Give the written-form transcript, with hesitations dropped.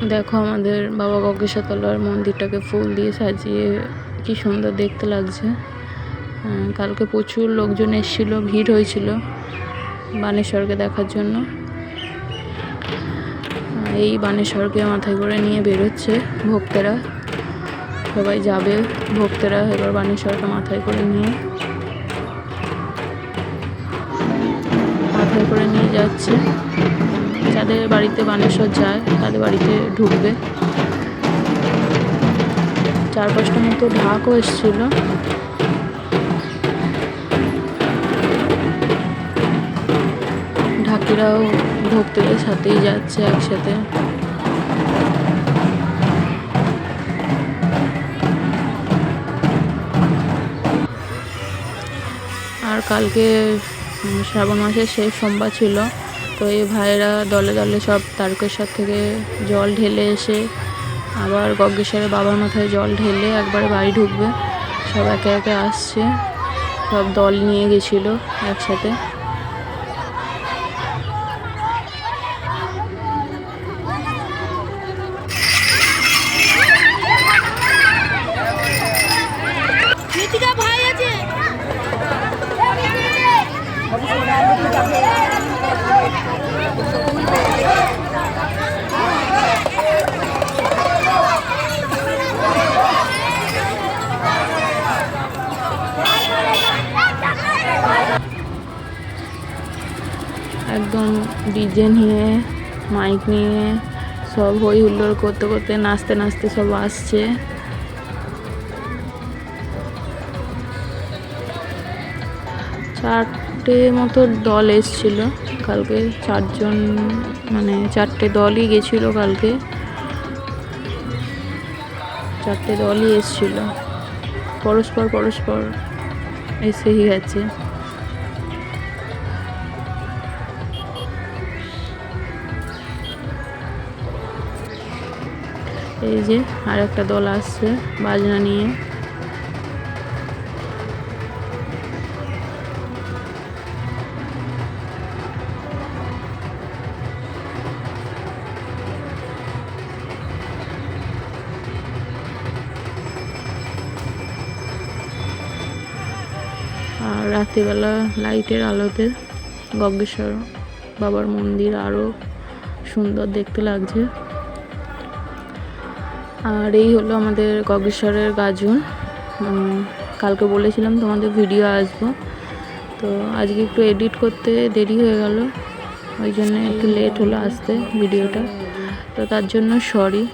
দেখো আমাদের বাবা গগ্গেশ্বরতলার মন্দিরটাকে ফুল দিয়ে সাজিয়ে কি সুন্দর দেখতে লাগছে। কালকে প্রচুর লোকজন এসেছিল, ভিড় হয়েছিল বানেশ্বরকে দেখার জন্য। এই বানেশ্বরকে মাথায় করে নিয়ে বেরোচ্ছে ভক্তরা, সবাই যাবে ভক্তরা এবার বানেশ্বরকে মাথায় করে নিয়ে যাচ্ছে। যাদের বাড়িতে বানেশ্বর যায় তাদের বাড়িতে ঢুকবে। 4-5টা মতো ঢাকও এসেছিল। ঢাকিরাও ভক্তদের সাথেই যাচ্ছে একসাথে। আর কালকে শ্রাবণ মাসের শেষ সোমবার ছিল, তো এই ভাইয়েরা দলে দলে সব তারকেশ্বর থেকে জল ঢেলে এসে আবার গগ্গেশ্বরের বাবার মাথায় জল ঢেলে একবারে বাড়ি ঢুকবে। সব একে একে আসছে, সব দল নিয়ে গেছিলো একসাথে। একদম ডিজে নিয়ে মাইক নিয়ে সব হই হুল্লোড় করতে করতে নাচতে নাচতে সব আসছে। চারটে মতো দল এসছিল কালকে, 4জন মানে 4টে দলই গেছিল কালকে, 4টে দলই এসছিল, পরস্পর এসেই গেছে। এই যে আর একটা দল আসছে বাজনা নিয়ে। আর রাত্রিবেলা লাইটের আলোতে গগ্গেশ্বর বাবার মন্দির আরও সুন্দর দেখতে লাগছে। আর এই হলো আমাদের গগ্গেশ্বরের গাজন। কালকে বলেছিলাম তোমাদের ভিডিও আসবো, তো আজকে একটু এডিট করতে দেরি হয়ে গেল, ওই জন্য একটু লেট হলো আসতে ভিডিওটা, তো তার জন্য সরি।